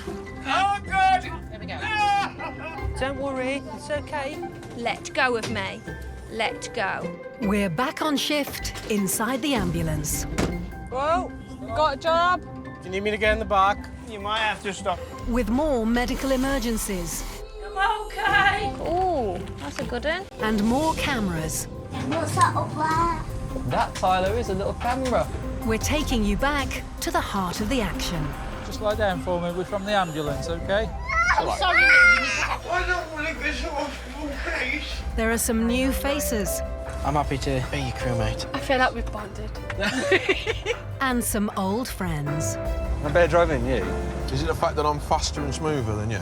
Oh, God! There we go. Don't worry, it's okay. Let go of me. Let go. We're back on shift inside the ambulance. Whoa, got a job? Do you need me to get in the back? You might have to stop. With more medical emergencies I'm okay. Oh, that's a good one. and more cameras, What's that up there? That, Tyler, is a little camera. we're taking you back to the heart of the action. Just lie down for me. We're from the ambulance, OK? I'm sorry. I don't want to go to hospital, please. There are some new faces I'm happy to be your crewmate. I feel like we've bonded. and some old friends. I'm better driving than you. Is it the fact that I'm faster and smoother than you?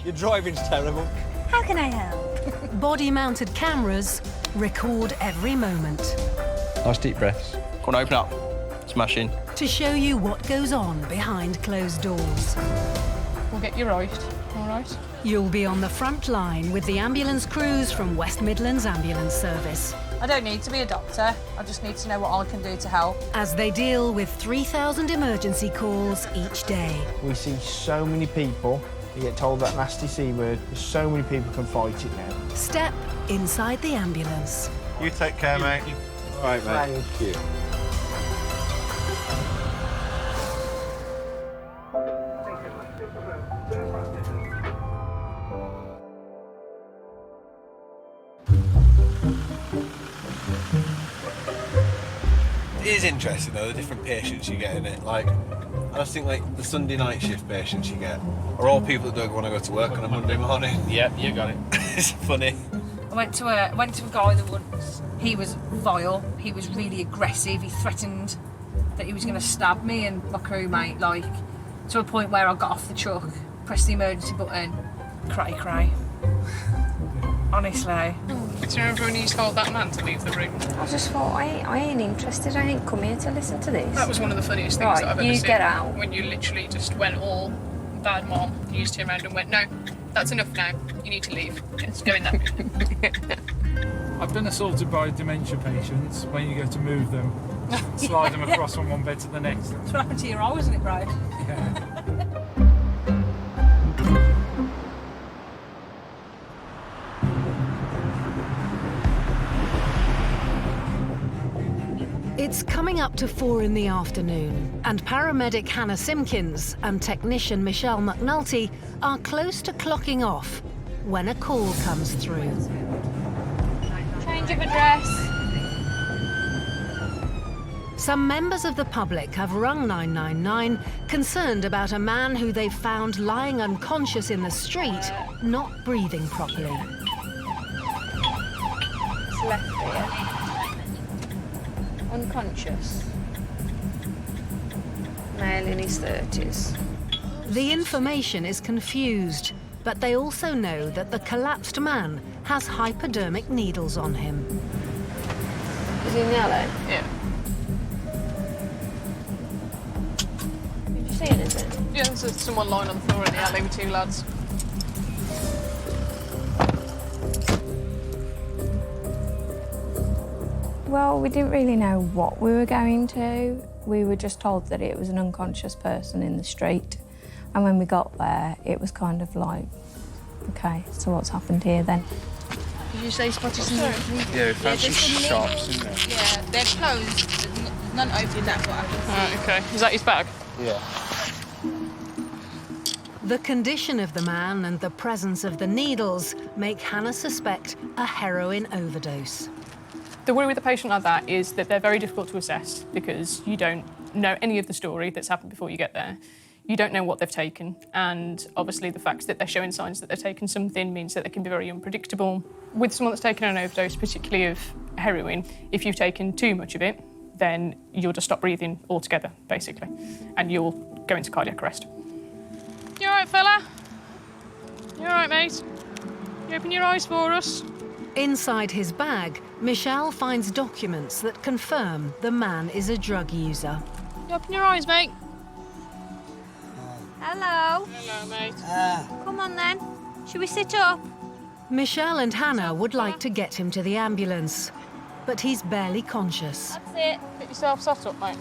Your driving's terrible. How can I help? Body-mounted cameras record every moment Nice deep breaths. Come on, open up. Smash in. to show you what goes on behind closed doors. We'll get you right, all right? You'll be on the front line with the ambulance crews from West Midlands Ambulance Service I don't need to be a doctor. I just need to know what I can do to help. as they deal with 3,000 emergency calls each day. We see so many people who get told that nasty C word. So many people can fight it now. Step inside the ambulance. You take care, mate. All right, mate. Thank you. It is interesting, though, the different patients you get in it. Like, I just think, like, the Sunday night shift patients you get are all people that don't want to go to work on a Monday morning. Yep, you got it. It's funny. I went to a guy that once. He was vile. He was really aggressive. He threatened that he was going to stab me and my crewmate, like, to a point where I got off the truck, pressed the emergency button, cray. Honestly. Do you remember when you told that man to leave the room? I just thought, I ain't interested. I ain't come here to listen to this. That was one of the funniest things Right, that I've ever you seen. get out. When you literally just went all bad mom, you just turned around and went, no, that's enough now. You need to leave. Let's go in there. I've been assaulted by dementia patients when you go to move them. Slide them across from one bed to the next. That's what happened to your eye, wasn't it, Brad? Yeah. It's coming up to 4 in the afternoon, and paramedic Hannah Simpkins and technician Michelle McNulty are close to clocking off when a call comes through. Change of address. Some members of the public have rung 999, concerned about a man who they've found lying unconscious in the street, not breathing properly. It's left here. Unconscious. Male in his 30s. The information is confused, but they also know that the collapsed man has hypodermic needles on him. Is he in yellow? Yeah. Did you see anything? Yeah, there's someone lying on the floor in the alley with two lads. Well, we didn't really know what we were going to. We were just told that it was an unconscious person in the street. And when we got there, it was kind of like, OK, so what's happened here then? Did you say spotted some? Yeah, we found some shops in there. Yeah, they're closed. There's none open, that's what happened. Right, OK. Is that his bag? Yeah. The condition of the man and the presence of the needles make Hannah suspect a heroin overdose. The worry with a patient like that is that they're very difficult to assess because you don't know any of the story that's happened before you get there. You don't know what they've taken, and obviously the fact that they're showing signs that they've taken something means that they can be very unpredictable. With someone that's taken an overdose, particularly of heroin, if you've taken too much of it, then you'll just stop breathing altogether, basically, and you'll go into cardiac arrest. You all right, fella? You all right, mate? You open your eyes for us? Inside his bag, Michelle finds documents that confirm the man is a drug user. You open your eyes, mate? Hello. Hello, mate. Come on then. Should we sit up? Michelle and Hannah would like to get him to the ambulance, but he's barely conscious. That's it. Get yourself sat up, mate.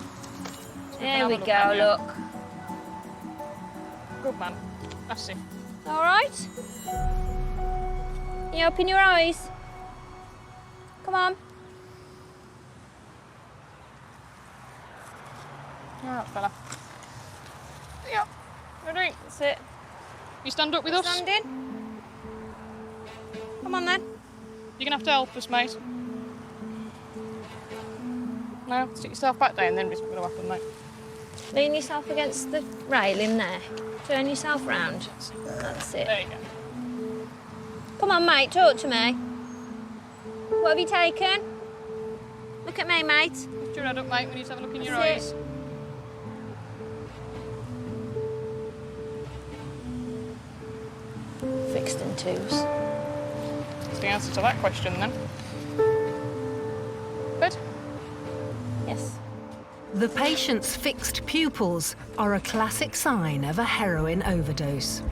There we go, look. Good man. That's it. All right? You open your eyes. Come on. All right, fella. Yeah. Ready? That's it. You stand up with us? Standing. Come on then. You're gonna have to help us, mate. No, stick yourself back down, then it's not gonna happen, mate. Lean yourself against the railing there. Turn yourself round. That's it. There you go. Come on, mate, talk to me. What have you taken? Look at me, mate. Lift your head up, mate. We need to have a look in your That's eyes. Fixed in twos. That's the answer to that question, then. Good? Yes. The patient's fixed pupils are a classic sign of a heroin overdose.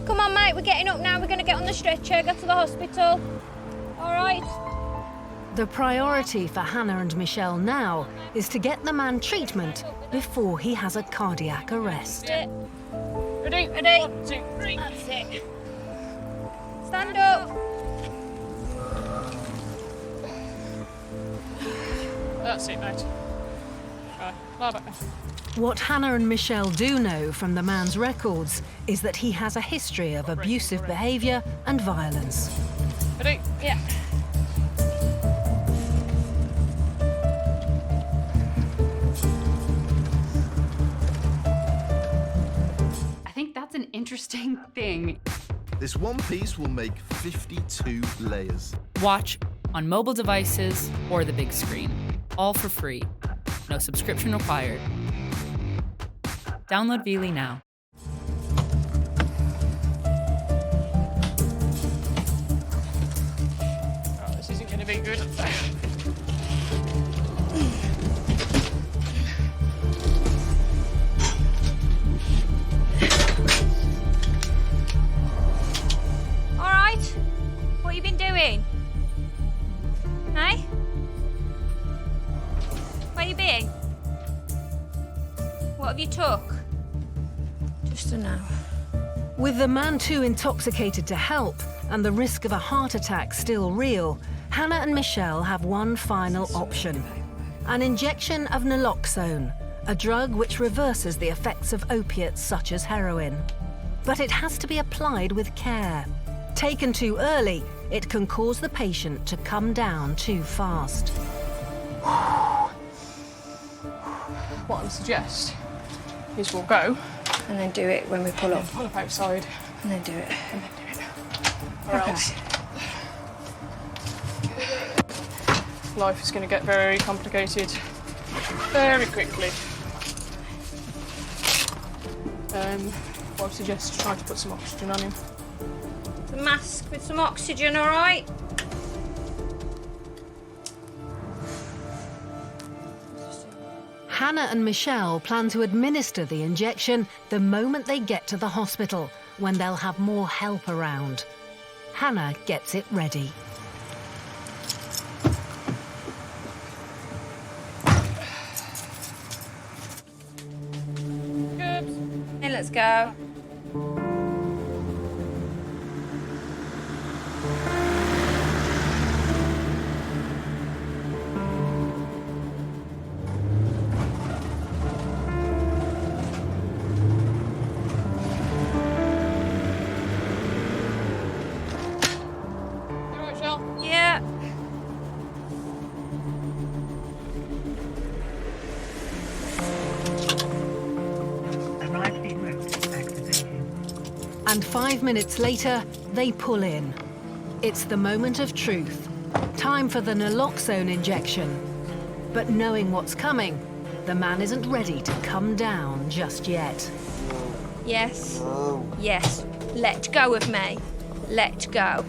Come on, mate, we're getting up now. We're going to get on the stretcher, go to the hospital. All right? The priority for Hannah and Michelle now is to get the man treatment before he has a cardiac arrest. That's it. Ready? Ready? 1, 2, 3. That's it. Stand up. That's it, mate. Right, lie back now. What Hannah and Michelle do know from the man's records is that he has a history of abusive behaviour and violence. Ready? Yeah. I think that's an interesting thing. This one piece will make 52 layers. Watch on mobile devices or the big screen. All for free. No subscription required. Download Veely now. Oh, this isn't going to be good. All right? What you been doing? Hey? Where you been? What have you took? Just an hour. With the man too intoxicated to help and the risk of a heart attack still real, Hannah and Michelle have one final option. An injection of naloxone, a drug which reverses the effects of opiates such as heroin. But it has to be applied with care. Taken too early, it can cause the patient to come down too fast. What I would suggest is we'll go. And then do it when we pull up. Pull up outside. And then do it. And then do it. Or else life is going to get very complicated very quickly. What I would suggest is try to put some oxygen on him. The mask with some oxygen, all right? Hannah and Michelle plan to administer the injection the moment they get to the hospital, when they'll have more help around. Hannah gets it ready. Good. Hey, let's go. Yeah. And 5 minutes later, they pull in. It's the moment of truth. Time for the naloxone injection. But knowing what's coming, the man isn't ready to come down just yet. Yes. Yes. Let go of me. Let go.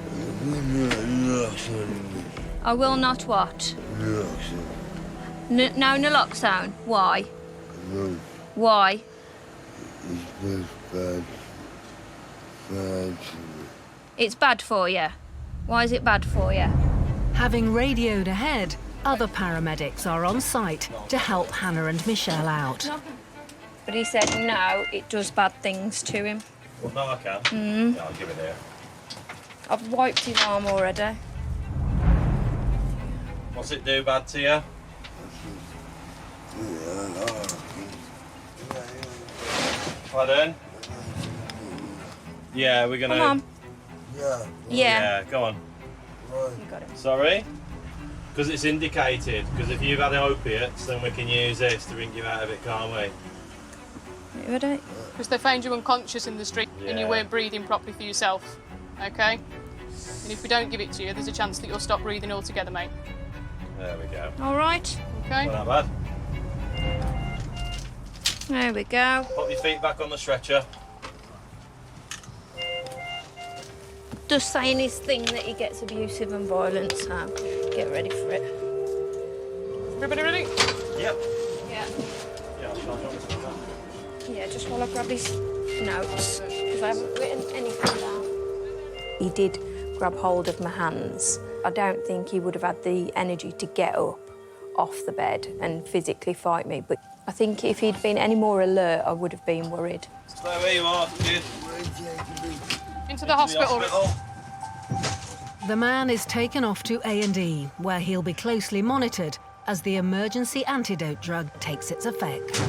I will not what? No naloxone. Why? Why? It's bad for you. Why is it bad for you? Having radioed ahead, other paramedics are on site to help Hannah and Michelle out. But he said no, it does bad things to him. Well, no, I can. Mm. Yeah, I'll give it here. I've wiped his arm already. What's it do bad to you? Pardon? Yeah, we're gonna... Come on. Yeah. Yeah. Go on. You got it. Sorry? Because it's indicated. Because if you've had opiates, then we can use this to bring you out of it, can't we? You ready? Because they found you unconscious in the street and you Yeah. weren't breathing properly for yourself, okay? And if we don't give it to you, there's a chance that you'll stop breathing altogether, mate. There we go. All right. Okay? Not that There we go. bad. Pop your feet back on the stretcher. Just saying his thing that he gets abusive and violent, so get ready for it. Everybody ready? Yep. Yeah. Yeah, I'll try and Yeah, just while I grab his notes, because I haven't written anything down. He did grab hold of my hands. I don't think he would have had the energy to get up off the bed and physically fight me, but I think if he'd been any more alert, I would have been worried. Stay where you are, kid. Into the hospital. The man is taken off to A&E, where he'll be closely monitored as the emergency antidote drug takes its effect.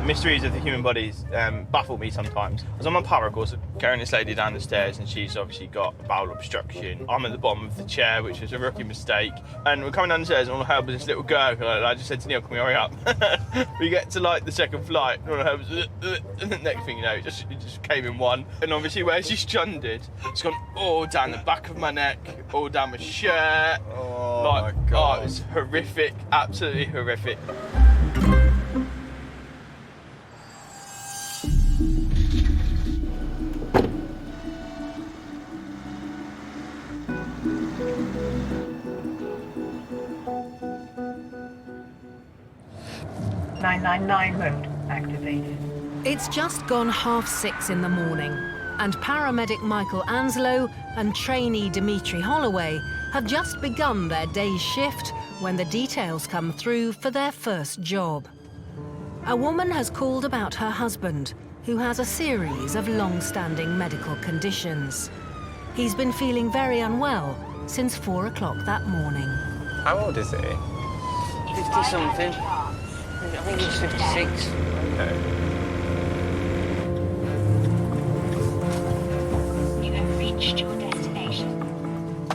The mysteries of the human bodies baffle me sometimes. As I'm on power course, carrying this lady down the stairs, and she's obviously got bowel obstruction. I'm at the bottom of the chair, which was a rookie mistake. And we're coming down the stairs, and all I heard was this little girl. I just said to Neil, "Can we hurry up?" We get to like the second flight, and all I heard was, and the next thing you know, it just came in one. And obviously, where she's stranded, it's gone all down the back of my neck, all down my shirt. Oh Like, my God. oh, it was horrific, absolutely horrific. Mode activated. It's just gone 6:30 in the morning, and paramedic Michael Anslow and trainee Dimitri Holloway have just begun their day's shift when the details come through for their first job. A woman has called about her husband, who has a series of long-standing medical conditions. He's been feeling very unwell since 4 o'clock that morning. How old is he? 50-something. I think he's 56. Okay. You have reached your destination.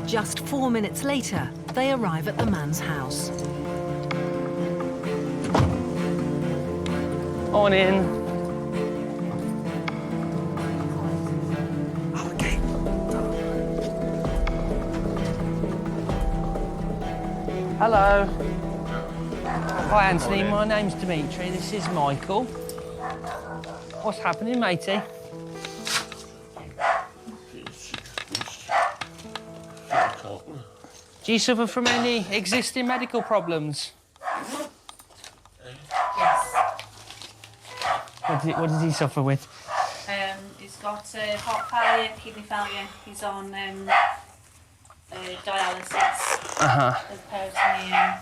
Just 4 minutes later, they arrive at the man's house. On in. Okay. Hello. Hi, Anthony. My name's Dimitri. This is Michael. What's happening, matey? Do you suffer from any existing medical problems? Yes. What did he suffer with? He's got heart failure, kidney failure. He's on dialysis. There's peritoneum,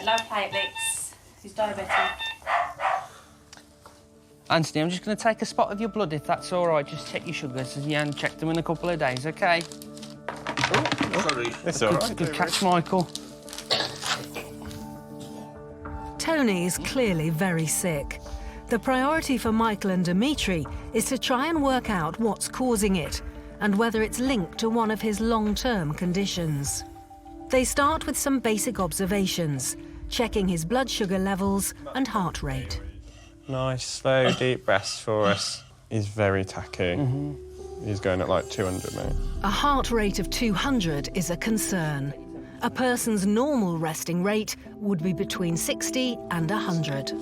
low platelets. He's diabetic. Anthony, I'm just going to take a spot of your blood if that's all right. Just check your sugars. You haven't checked them in a couple of days, OK? Sorry. It's all right. Good catch, Michael. Tony is clearly very sick. The priority for Michael and Dimitri is to try and work out what's causing it and whether it's linked to one of his long-term conditions. They start with some basic observations, checking his blood sugar levels and heart rate. Nice, slow, deep breaths for us. He's very tacky. He's going at like 200, mate. A heart rate of 200 is a concern. A person's normal resting rate would be between 60 and 100.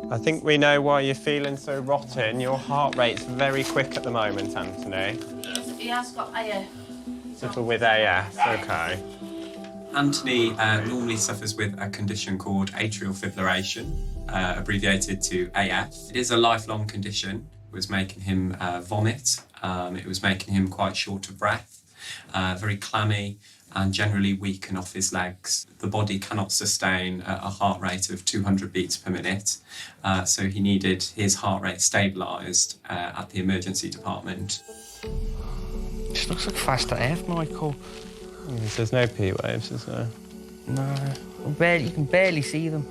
I think we know why you're feeling so rotten. Your heart rate's very quick at the moment, Anthony. He has got AF. Sort of with AF, okay. Anthony normally suffers with a condition called atrial fibrillation, abbreviated to AF. It is a lifelong condition. It was making him vomit. It was making him quite short of breath, very clammy, and generally weak and off his legs. The body cannot sustain a heart rate of 200 beats per minute, so he needed his heart rate stabilised at the emergency department. This looks like fast AF, Michael. There's no P waves, is there? No. You can barely see them.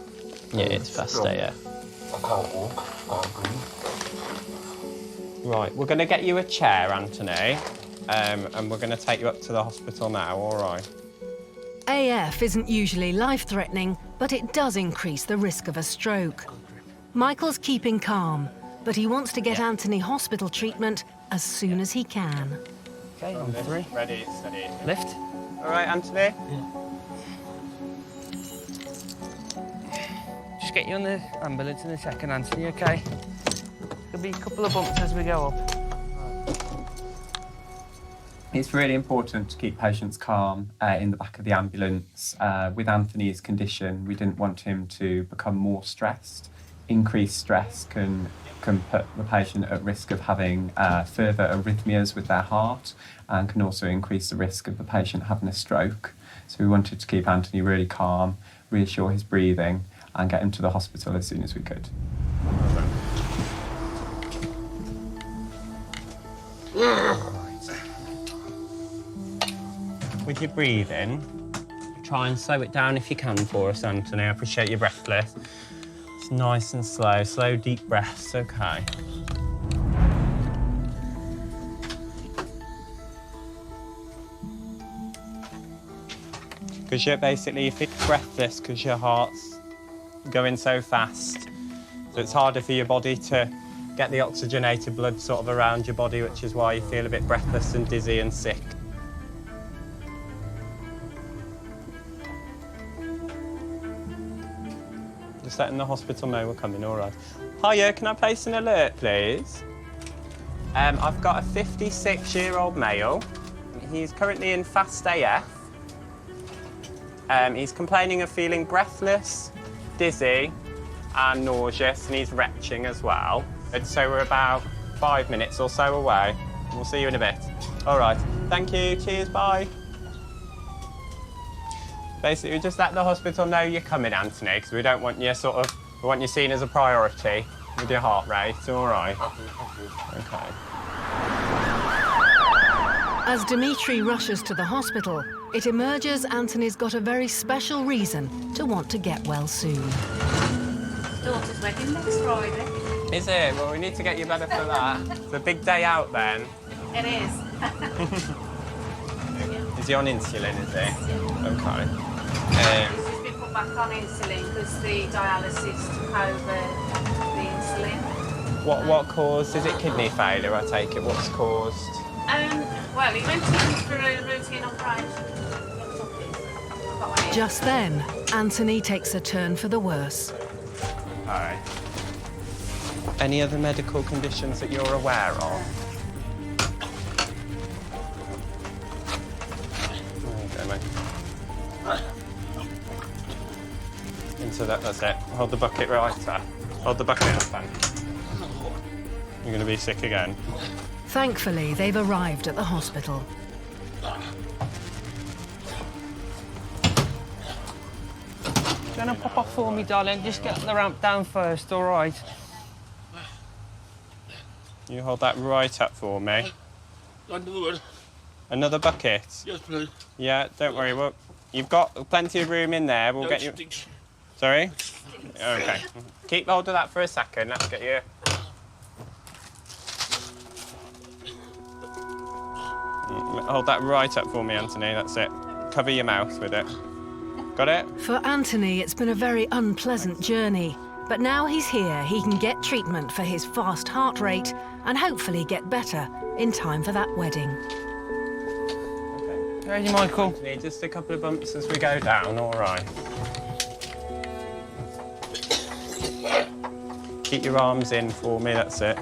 Yeah, it's fast AF. I can't walk, I can't breathe. Right, we're going to get you a chair, Anthony, and we're going to take you up to the hospital now, all right? AF isn't usually life-threatening, but it does increase the risk of a stroke. Michael's keeping calm, but he wants to get Anthony hospital treatment as soon as he can. Okay, on 3. Ready, steady. Lift. All right, Anthony? Just get you on the ambulance in a second, Anthony, okay? There'll be a couple of bumps as we go up. It's really important to keep patients calm in the back of the ambulance. With Anthony's condition, we didn't want him to become more stressed. Increased stress can put the patient at risk of having further arrhythmias with their heart and can also increase the risk of the patient having a stroke. So we wanted to keep Anthony really calm, reassure his breathing and get him to the hospital as soon as we could. With your breathing, try and slow it down if you can for us, Anthony. I appreciate your breathless. It's nice and slow, deep breaths, okay. Because you're basically breathless because your heart's going so fast. So it's harder for your body to get the oxygenated blood sort of around your body, which is why you feel a bit breathless and dizzy and sick. Just letting the hospital know we're coming, all right. Hiya, can I place an alert, please? I've got a 56-year-old male. He's currently in fast AF. He's complaining of feeling breathless, dizzy, and nauseous, and he's retching as well. And so we're about 5 minutes or so away. We'll see you in a bit. All right, thank you, cheers, bye. Basically, just let the hospital know you're coming, Anthony, because we don't want you we want you seen as a priority with your heart rate, all right? Okay. As Dimitri rushes to the hospital, it emerges Anthony's got a very special reason to want to get well soon. Daughter's wedding next Friday. Is it? Well, we need to get you better for that. It's a big day out then. It is. Is he on insulin, is he? Okay. He's just been put back on insulin because the dialysis took over the insulin. What caused? Is it kidney failure, I take it? What's caused? Well, he went in for a routine operation. Just then, Anthony takes a turn for the worse. All right. Any other medical conditions that you're aware of? There you go, mate. Into that's it. Hold the bucket right there. Hold the bucket up then. You're going to be sick again. Thankfully, they've arrived at the hospital. Do you want to pop off for me, darling? Just get the ramp down first, all right? You hold that right up for me. Another one. Another bucket? Yes, please. Yeah, don't worry. Well, you've got plenty of room in there. We'll get you... Sorry? Okay. Keep hold of that for a second. Let's get you... Hold that right up for me, Anthony. That's it. Cover your mouth with it. Got it? For Anthony, it's been a very unpleasant journey. But now he's here, he can get treatment for his fast heart rate and hopefully get better in time for that wedding. Okay. Ready, Michael? Anthony, just a couple of bumps as we go down, all right. Keep your arms in for me, that's it.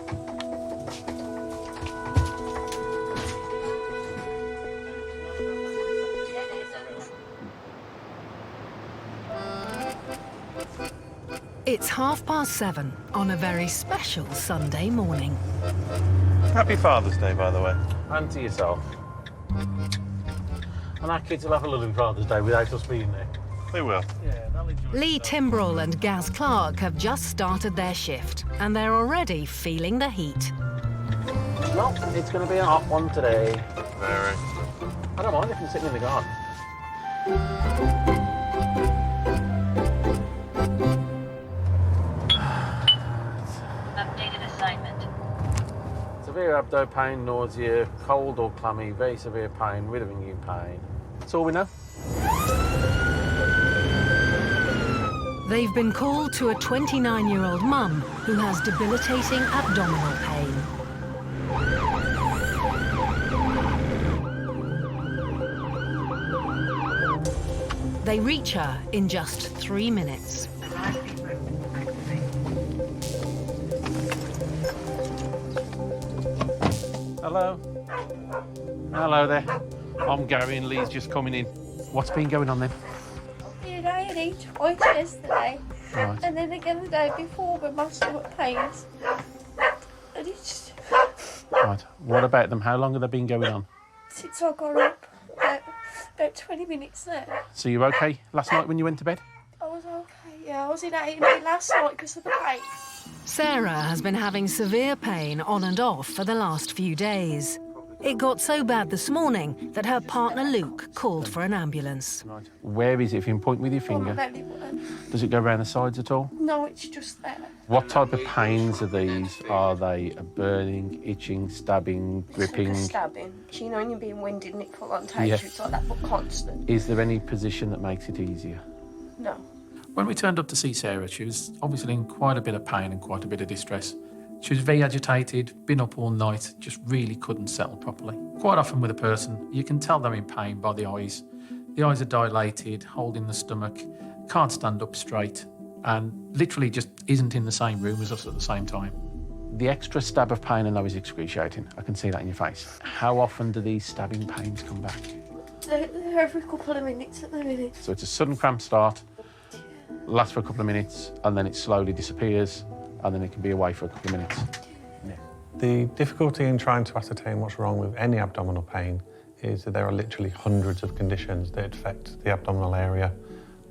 It's 7:30 on a very special Sunday morning. Happy Father's Day, by the way. And to yourself. And our kids will have a lovely Father's Day without us being there. They will. Yeah, they'll enjoy Lee Timbrell and Gaz Clark have just started their shift, and they're already feeling the heat. Well, it's going to be a hot one today. Very. I don't mind if I'm sitting in the garden. Updated assignment. Severe abdo pain, nausea, cold or clammy, very severe pain, ringing pain. That's all we know. They've been called to a 29-year-old mum who has debilitating abdominal pain. They reach her in just 3 minutes. Hello. Hello there. I'm Gary and Lee's just coming in. What's been going on then? You know, I had each twice yesterday, Right. and then again the day before with my stomach pains. And it's Right. What about them? How long have they been going on? since I got up, about 20 minutes now. So you okay last night when you went to bed? I was okay, yeah. I was in A&E last night because of the pain. Sarah has been having severe pain on and off for the last few days. It got so bad this morning that her partner Luke called for an ambulance. Right. Where is it? If you can point with your On my finger. belly button. Does it go around the sides at all? No, it's just there. What type of pains are these? Are they a burning, itching, stabbing, It's like gripping? a stabbing. You know when you're being winded and it pull on takes Yeah. you, it's like that, but constant. Is there any position that makes it easier? No. When we turned up to see Sarah, she was obviously in quite a bit of pain and quite a bit of distress. She was very agitated, been up all night, just really couldn't settle properly. Quite often with a person, you can tell they're in pain by the eyes. The eyes are dilated, holding the stomach, can't stand up straight, and literally just isn't in the same room as us at the same time. The extra stab of pain I know is excruciating. I can see that in your face. How often do these stabbing pains come back? They're every couple of minutes at the minute. So it's a sudden cramp start, lasts for a couple of minutes, and then it slowly disappears, and then it can be away for a couple of minutes. The difficulty in trying to ascertain what's wrong with any abdominal pain is that there are literally hundreds of conditions that affect the abdominal area.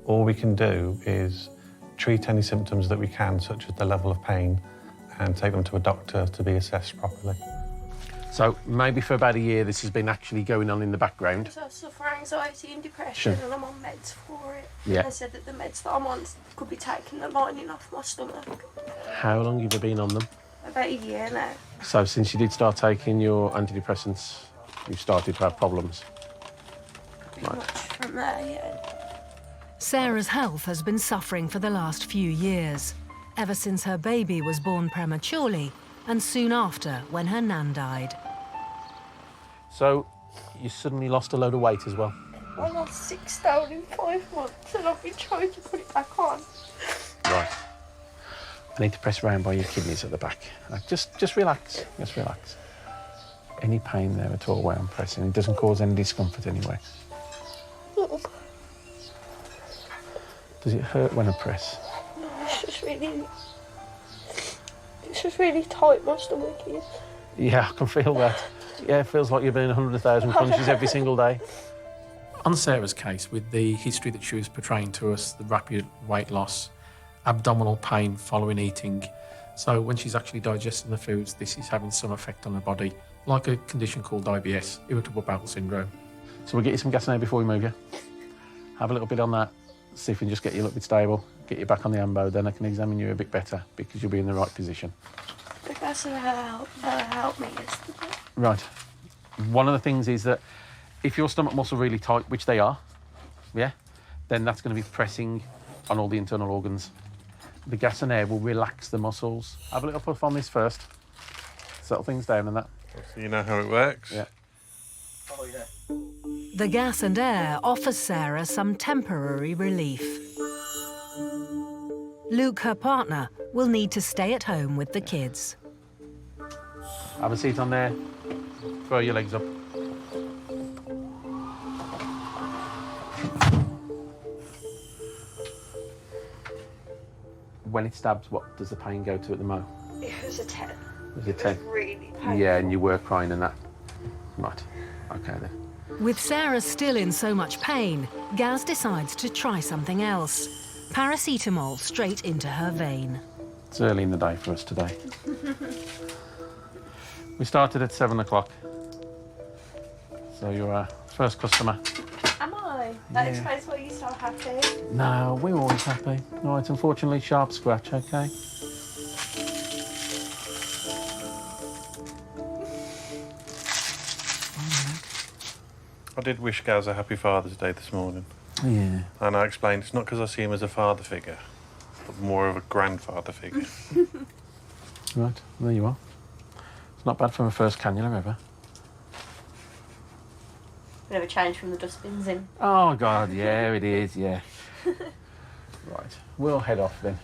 All we can do is treat any symptoms that we can, such as the level of pain, and take them to a doctor to be assessed properly. So maybe for about a year this has been actually going on in the background. So I suffer anxiety and depression, Sure. and I'm on meds for it. Yeah. And they said that the meds that I'm on could be taking the lining off my stomach. How long have you been on them? About a year now. So since you did start taking your antidepressants, you've started to have problems. Pretty much from there, yeah. Sarah's health has been suffering for the last few years, ever since her baby was born prematurely and soon after when her nan died. So you suddenly lost a load of weight as well. I lost 6 stone in 5 months, and I've been trying to put it back on. Right. I need to press around by your kidneys at the back. Just relax. Just relax. Any pain there at all where I'm pressing? It doesn't cause any discomfort anyway. Does it hurt when I press? No, it's just really tight, my stomach is. Yeah, I can feel that. Yeah, it feels like you're doing 100,000 punches every single day. On Sarah's case, with the history that she was portraying to us, the rapid weight loss, abdominal pain following eating, so when she's actually digesting the foods, this is having some effect on her body, like a condition called IBS, irritable bowel syndrome. So we'll get you some gas now before we move you. Have a little bit on that, see if we can just get you a little bit stable, get you back on the ambo, then I can examine you a bit better because you'll be in the right position. The gas helped me yesterday. Right. One of the things is that if your stomach muscle really tight, which they are, yeah, then that's going to be pressing on all the internal organs. The gas and air will relax the muscles. Have a little puff on this first. Settle things down and that. So you know how it works? Yeah. Oh, yeah. The gas and air offers Sarah some temporary relief. Luke, her partner, will need to stay at home with the kids. Have a seat on there. Throw your legs up. When it stabs, what does the pain go to at the moment? It was a 10. Was it 10? Really painful. Yeah, and you were crying and that. Right. Okay then. With Sarah still in so much pain, Gaz decides to try something else. Paracetamol straight into her vein. It's early in the day for us today. We started at 7 o'clock. So you're our first customer. Am I? That Yeah. explains why you're so happy. No, we're always happy. No, it's unfortunately sharp scratch, okay? I did wish Gaz a happy Father's Day this morning. Yeah. And I explained it's not because I see him as a father figure, but more of a grandfather figure. Right, there you are. It's not bad for my first cannula ever. Bit of a change from the dustbins in. Oh, God, yeah, it is, yeah. Right, we'll head off then.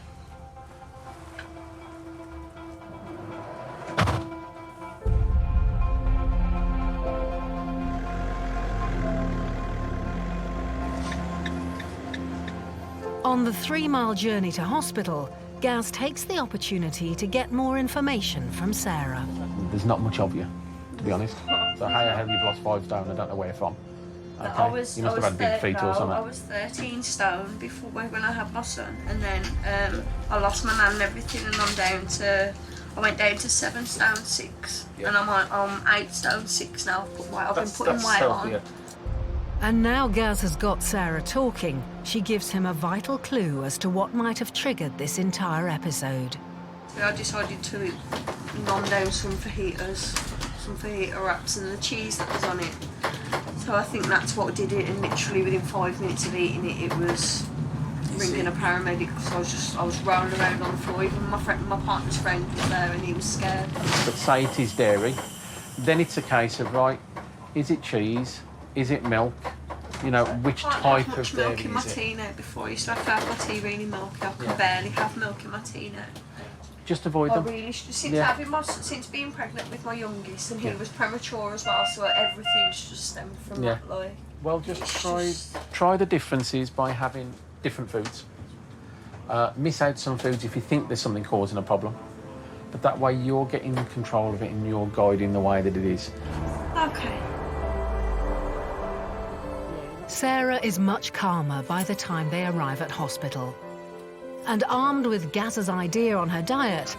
On the 3-mile journey to hospital, Gaz takes the opportunity to get more information from Sarah. There's not much of you, to be honest. So how the hell you've lost 5 stone, I don't know where from. Okay. You must have had big feet or something. I was 13 stone before when I had my son, and then I lost my nan and everything, and I went down to 7 stone 6, and I'm 8 stone 6 now. I've been putting weight on. And now Gaz has got Sarah talking, she gives him a vital clue as to what might have triggered this entire episode. I decided to nom down some fajita wraps and the cheese that was on it. So I think that's what did it, and literally within 5 minutes of eating it, it was ringing a paramedic, because I was rolling around on the floor. Even my partner's friend was there and he was scared. But say it is dairy, then it's a case of, right, is it cheese? Is it milk? You know, which type of dairy milk in my is tea now before. I used to have to have my tea really milky. I can barely have milk in my tea now. Just avoid them. Since being pregnant with my youngest, and he was premature as well, so everything's just stemmed from that. Like, well, just try the differences by having different foods. Miss out some foods if you think there's something causing a problem, but that way you're getting control of it and you're guiding the way that it is. Okay. Sarah is much calmer by the time they arrive at hospital. And armed with Gaz's idea on her diet,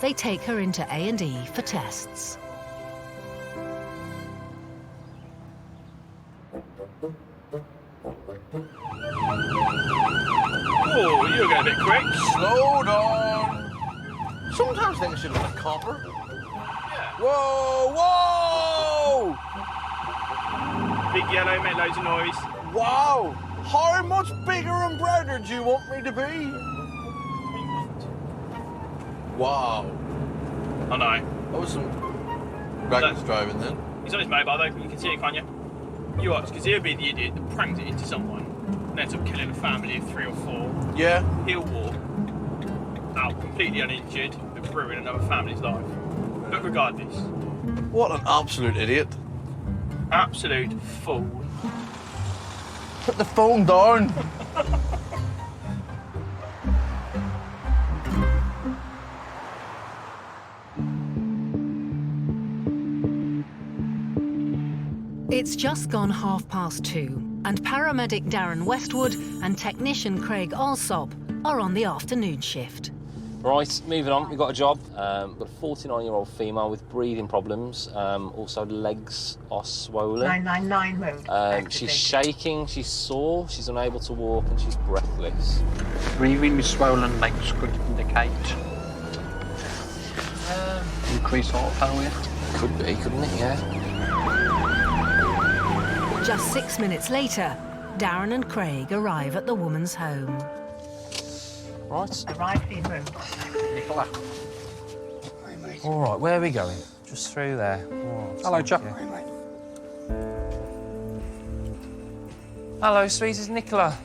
they take her into A&E for tests. Oh, you're getting a bit quick. Slow down. Sometimes things should have been a copper. Whoa, whoa! Big yellow, make loads of noise. Wow! How much bigger and brighter do you want me to be? Wow. I know. That was some reckless driving then. He's on his mobile though, you can see it, can't you? You watch, because he'll be the idiot that prangs it into someone and ends up killing a family of 3 or 4. Yeah. He'll walk out completely uninjured, but ruin another family's life. But regardless. What an absolute idiot. Absolute fool. Put the phone down. It's just gone 2:30, and paramedic Darren Westwood and technician Craig Alsop are on the afternoon shift. Right, moving on, we've got a job. Got a 49-year-old female with breathing problems. Also, legs are swollen. 999 mode. She's shaking, she's sore, she's unable to walk, and she's breathless. Breathing with swollen legs could indicate increased heart failure. Could be, couldn't it? Yeah. Just 6 minutes later, Darren and Craig arrive at the woman's home. Right. Arrived en route. Nicola. All right, where are we going? Just through there. Oh, Hello, chap. Hello, sweet. It's Nicola.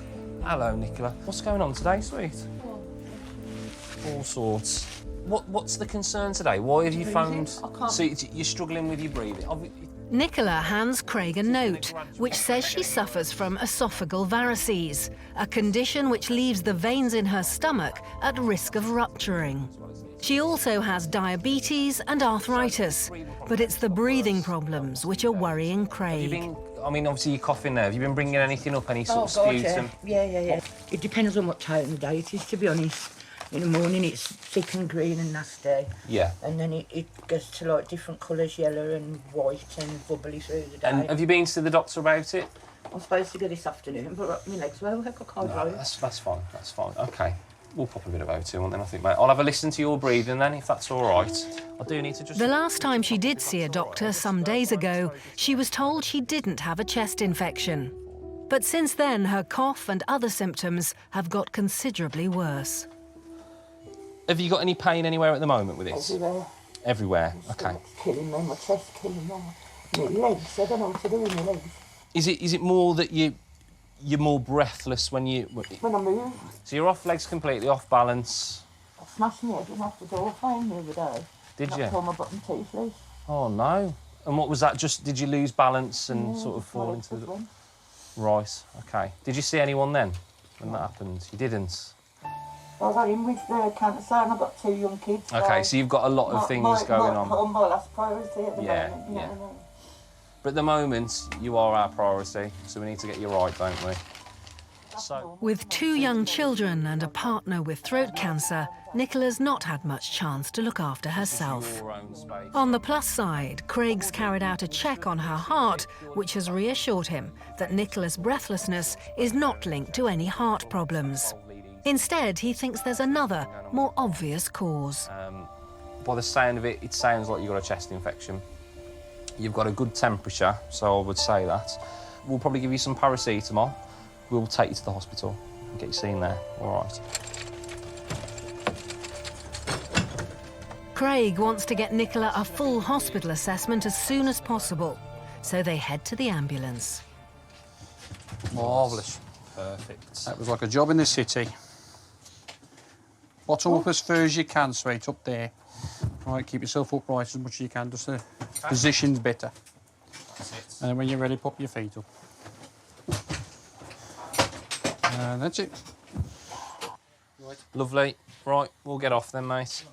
Hello, Nicola. What's going on today, sweet? All sorts. What's the concern today? Why have you phoned? I can't. So you're struggling with your breathing. Nicola hands Craig a note which says she suffers from esophageal varices, a condition which leaves the veins in her stomach at risk of rupturing. She also has diabetes and arthritis, but it's the breathing problems which are worrying Craig. I mean, obviously you're coughing there. Have you been bringing anything up, any sort of sputum? Yeah. It depends on what time of the day it is, to be honest. In the morning it's thick and green and nasty. Yeah. And then it goes to like different colours, yellow and white and bubbly through the day. And have you been to the doctor about it? I'm supposed to go this afternoon, but my legs were like I can't drive. That's fine, that's fine. OK. We'll pop a bit about it, then I think, mate. I'll have a listen to your breathing then, if that's all right. I do need to just... The last time she did see a doctor, some days ago, she was told she didn't have a chest infection. But since then, her cough and other symptoms have got considerably worse. Have you got any pain anywhere at the moment with it? Everywhere. Everywhere, OK. It's killing me, my chest killing me. My legs, I don't know what to do with my legs. Is it more that you're more breathless when you... When I move. So you're off legs completely, off balance? I smashed my head in off the door frame the other day. Did you? Knocked all my bottom teeth loose. Oh, no. And what was that? Just, did you lose balance and sort of fall into the... Right, OK. Did you see anyone then when that happened? You didn't? I got in with the cancer and I've got 2 young kids. OK, so you've got a lot of things going on. My last priority at the moment. Yeah. You know what I mean? But at the moment, you are our priority, so we need to get you right, don't we? With 2 young children and a partner with throat cancer, Nicola's not had much chance to look after herself. On the plus side, Craig's carried out a check on her heart, which has reassured him that Nicola's breathlessness is not linked to any heart problems. Instead, he thinks there's another, more obvious cause. By the sound of it, it sounds like you've got a chest infection. You've got a good temperature, so I would say that. We'll probably give you some paracetamol. We'll take you to the hospital and get you seen there, all right? Craig wants to get Nicola a full hospital assessment as soon as possible, so they head to the ambulance. Marvellous. Perfect. That was like a job in the city. Bottom up as far as you can, sweet, up there. Right, keep yourself upright as much as you can, just the position's better. That's it. And then when you're ready, pop your feet up. And that's it. Lovely. Right, we'll get off then, mate.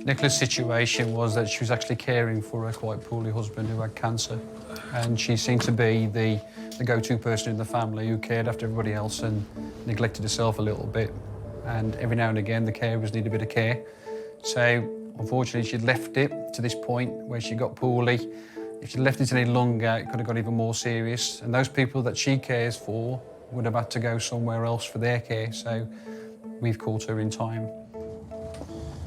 Nicola's situation was that she was actually caring for her quite poorly husband who had cancer. And she seemed to be the go-to person in the family who cared after everybody else and neglected herself a little bit. And every now and again, the carers need a bit of care. So, unfortunately, she'd left it to this point where she got poorly. If she'd left it any longer, it could have got even more serious. And those people that she cares for would have had to go somewhere else for their care. So, we've caught her in time.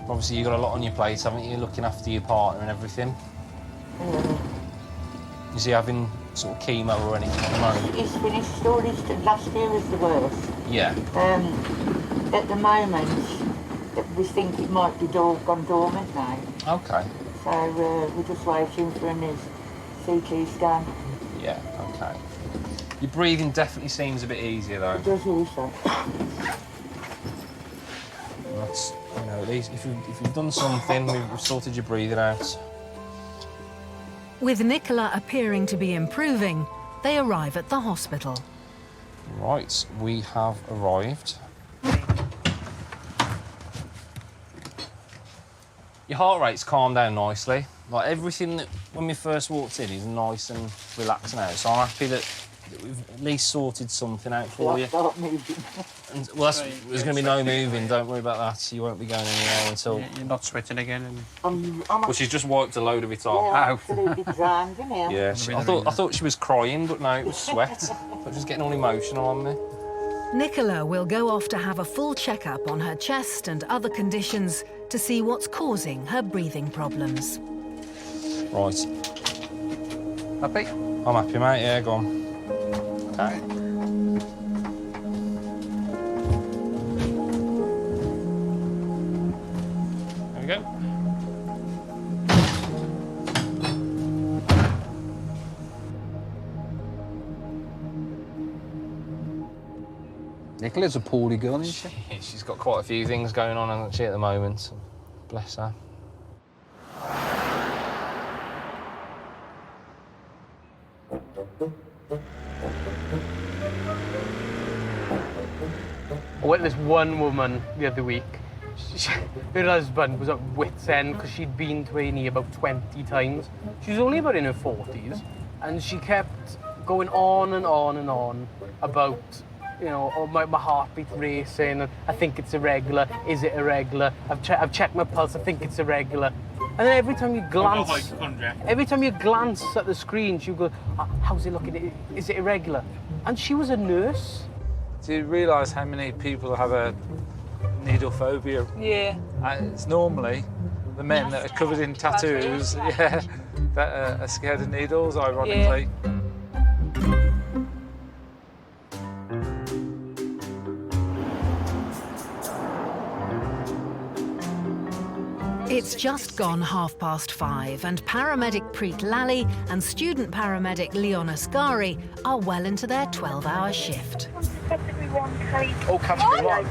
Obviously, you've got a lot on your plate, haven't you? Looking after your partner and everything. Is he having sort of chemo or anything at the moment? He's finished all his... Last year was the worst. Yeah. At the moment, we think it might be gone dormant now. OK. So we're just waiting for a new CT scan. Yeah, OK. Your breathing definitely seems a bit easier, though. It does also. That's, you know, at least if you've done something, we've sorted your breathing out. With Nicola appearing to be improving, they arrive at the hospital. Right, we have arrived. Your heart rate's calmed down nicely. Like, everything that, when we first walked in, is nice and relaxed now. So I'm happy that we've at least sorted something out for you. Start moving. And, well, there's going to be no moving. Don't worry about that. You won't be going anywhere until... You're not sweating again. And... Well, she's just wiped a load of it off. Yeah, absolutely drowned in here. Yeah, I thought she was crying, but no, it was sweat. But just getting all emotional on me. Nicola will go off to have a full checkup on her chest and other conditions to see what's causing her breathing problems. Right. Happy? I'm happy, mate. Yeah, go on. Okay. There we go. Nicola's a poorly girl, isn't she? She's got quite a few things going on, hasn't she, at the moment? Bless her. I went to this one woman the other week. Her husband was at wit's end because she'd been to A&E about 20 times. She was only about in her 40s, and she kept going on and on and on about, you know, oh, my heartbeat racing, and I think it's irregular. Is it irregular? I've checked my pulse. I think it's irregular. And then every time you glance at the screen, she would go, how's it looking? Is it irregular? And she was a nurse. Do you realise how many people have a needle phobia? Yeah. It's normally the men that are covered in tattoos, yeah, that are scared of needles, ironically. It's just gone 5:30, and paramedic Preet Lally and student paramedic Leon Asghari are well into their 12-hour shift. Category 1, Kate. Oh, category 1.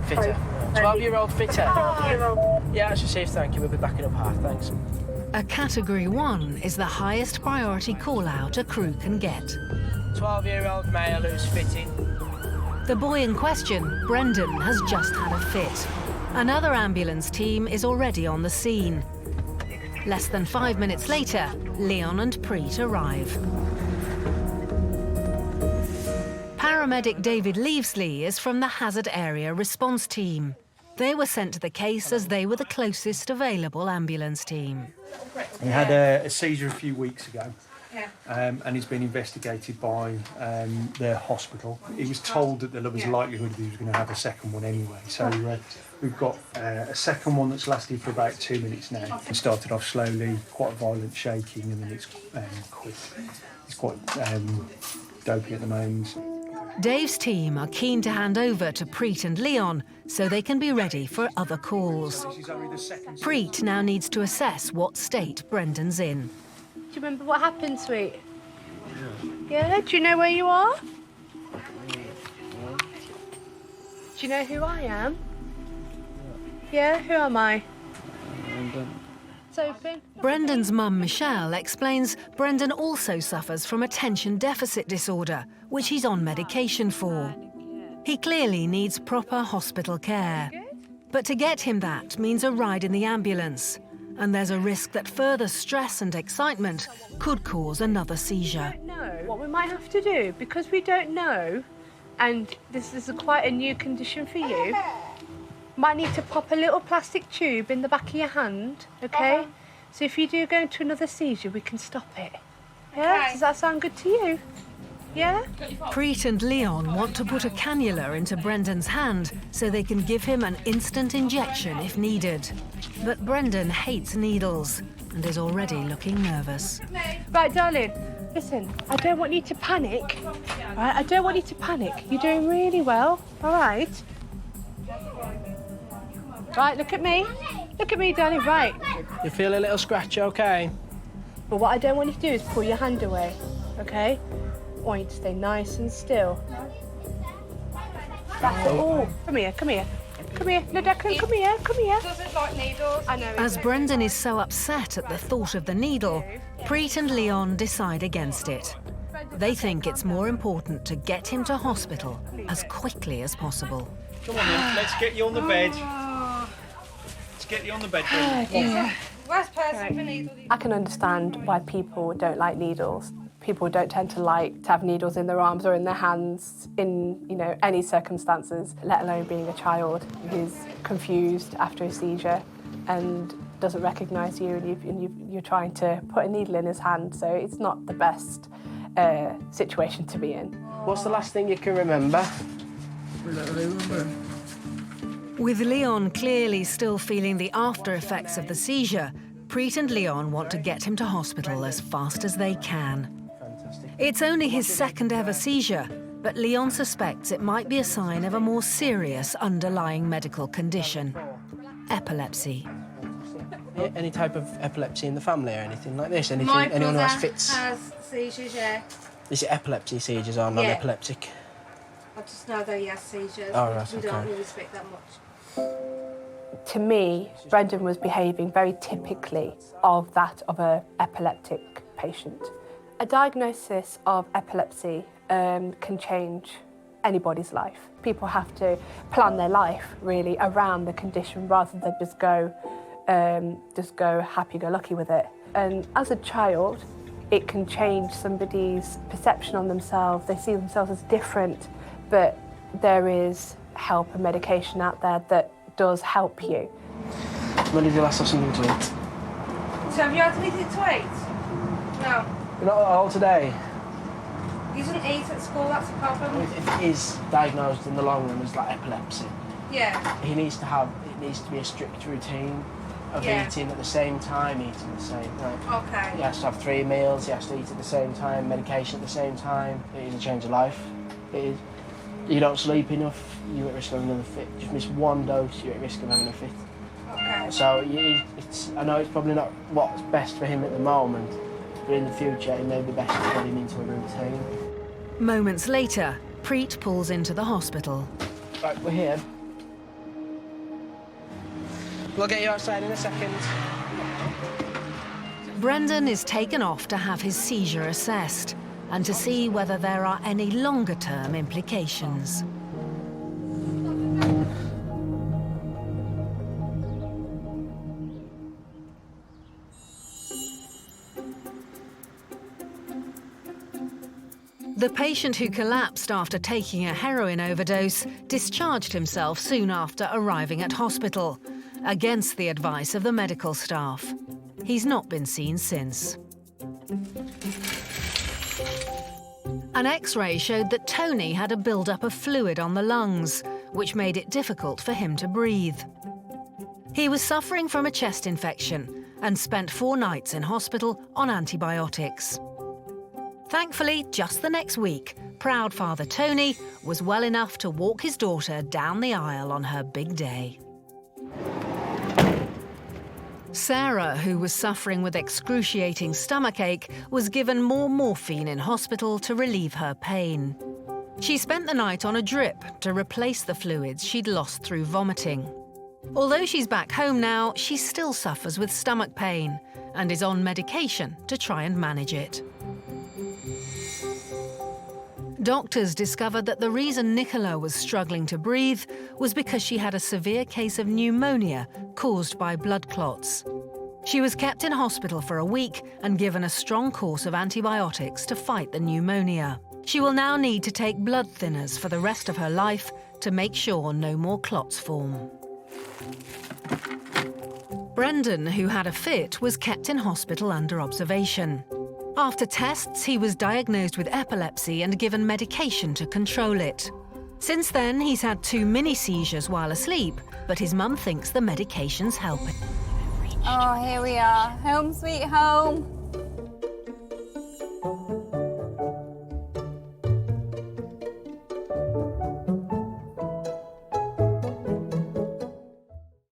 Fitter. 12-year-old fitter. 12-year-old. Yeah, that's just safe, thank you. We'll be backing up half, thanks. A Category 1 is the highest priority call-out a crew can get. 12-year-old male who's fitting. The boy in question, Brendan, has just had a fit. Another ambulance team is already on the scene. Less than 5 minutes later, Leon and Preet arrive. Paramedic David Leavesley is from the Hazard Area Response Team. They were sent to the case as they were the closest available ambulance team. He had a seizure a few weeks ago, and he's been investigated by the hospital. He was told that there was a likelihood that he was going to have a second one anyway. So we've got a second one that's lasted for about 2 minutes now. It started off slowly, quite violent shaking, and then it's quick. It's quite dopey at the moment. Dave's team are keen to hand over to Preet and Leon so they can be ready for other calls. Preet now needs to assess what state Brendan's in. Do you remember what happened, sweet? Yeah, do you know where you are? Do you know who I am? Yeah, who am I? It's open. Brendan's mum, Michelle, explains Brendan also suffers from attention deficit disorder, which he's on medication for. He clearly needs proper hospital care. But to get him that means a ride in the ambulance. And there's a risk that further stress and excitement could cause another seizure. What we might have to do, because we don't know, and this is quite a new condition for you, might need to pop a little plastic tube in the back of your hand, okay? So if you do go into another seizure, we can stop it. Yeah? Does that sound good to you? Yeah? Preet and Leon want to put a cannula into Brendan's hand so they can give him an instant injection if needed. But Brendan hates needles and is already looking nervous. Right, darling, listen, I don't want you to panic. Right? I don't want you to panic. You're doing really well, all right? Right, look at me. Look at me, darling, right. You feel a little scratch, okay? But what I don't want you to do is pull your hand away, okay? I want you to stay nice and still. That's it. Oh, come here, come here. Come here, no, Declan, come here, come here. Doesn't like needles. I know. As Brendan is so upset at the thought of the needle, Preet and Leon decide against it. They think it's more important to get him to hospital as quickly as possible. Come on then, let's get you on the bed. Let's get you on the bed. Worst person for needles. I can understand why people don't like needles. People don't tend to like to have needles in their arms or in their hands in, you know, any circumstances, let alone being a child who's confused after a seizure and doesn't recognise you and you're trying to put a needle in his hand. So it's not the best situation to be in. What's the last thing you can remember? With Leon clearly still feeling the after effects of the seizure, Preet and Leon want to get him to hospital as fast as they can. It's only his second ever seizure, but Leon suspects it might be a sign of a more serious underlying medical condition, epilepsy. Any type of epilepsy in the family or anything like this? Anything? My Anyone who has brother fits? has seizures, yeah. Is it epilepsy seizures or non-epileptic? I just know that he has seizures. Oh, right, we okay. don't really speak that much. To me, Brendan was behaving very typically of that of an epileptic patient. A diagnosis of epilepsy can change anybody's life. People have to plan their life really around the condition rather than just go happy-go-lucky with it. And as a child, it can change somebody's perception on themselves. They see themselves as different, but there is help and medication out there that does help you. When did you last have something to eat? So have you had anything to eat? No. You're not at all today? He doesn't eat at school, that's a problem. If it is diagnosed in the long run as like epilepsy, Yeah. it needs to be a strict routine of eating at the same time, eating at the same time. Okay. He has to have 3 meals, he has to eat at the same time, medication at the same time. It is a change of life. It is. You don't sleep enough, you're at risk of having another fit. Just miss one dose, you're at risk of having a fit. Okay. So I know it's probably not what's best for him at the moment, but in the future it may be best to get him into a routine. Moments later, Preet pulls into the hospital. Right, we're here. We'll get you outside in a second. Brendan is taken off to have his seizure assessed and to see whether there are any longer-term implications. The patient who collapsed after taking a heroin overdose discharged himself soon after arriving at hospital, against the advice of the medical staff. He's not been seen since. An X-ray showed that Tony had a build-up of fluid on the lungs, which made it difficult for him to breathe. He was suffering from a chest infection and spent 4 nights in hospital on antibiotics. Thankfully, just the next week, proud father Tony was well enough to walk his daughter down the aisle on her big day. Sarah, who was suffering with excruciating stomachache, was given more morphine in hospital to relieve her pain. She spent the night on a drip to replace the fluids she'd lost through vomiting. Although she's back home now, she still suffers with stomach pain and is on medication to try and manage it. Doctors discovered that the reason Nicola was struggling to breathe was because she had a severe case of pneumonia caused by blood clots. She was kept in hospital for a week and given a strong course of antibiotics to fight the pneumonia. She will now need to take blood thinners for the rest of her life to make sure no more clots form. Brendan, who had a fit, was kept in hospital under observation. After tests, he was diagnosed with epilepsy and given medication to control it. Since then, he's had 2 mini seizures while asleep, but his mum thinks the medication's helping. Oh, here we are. Home sweet home.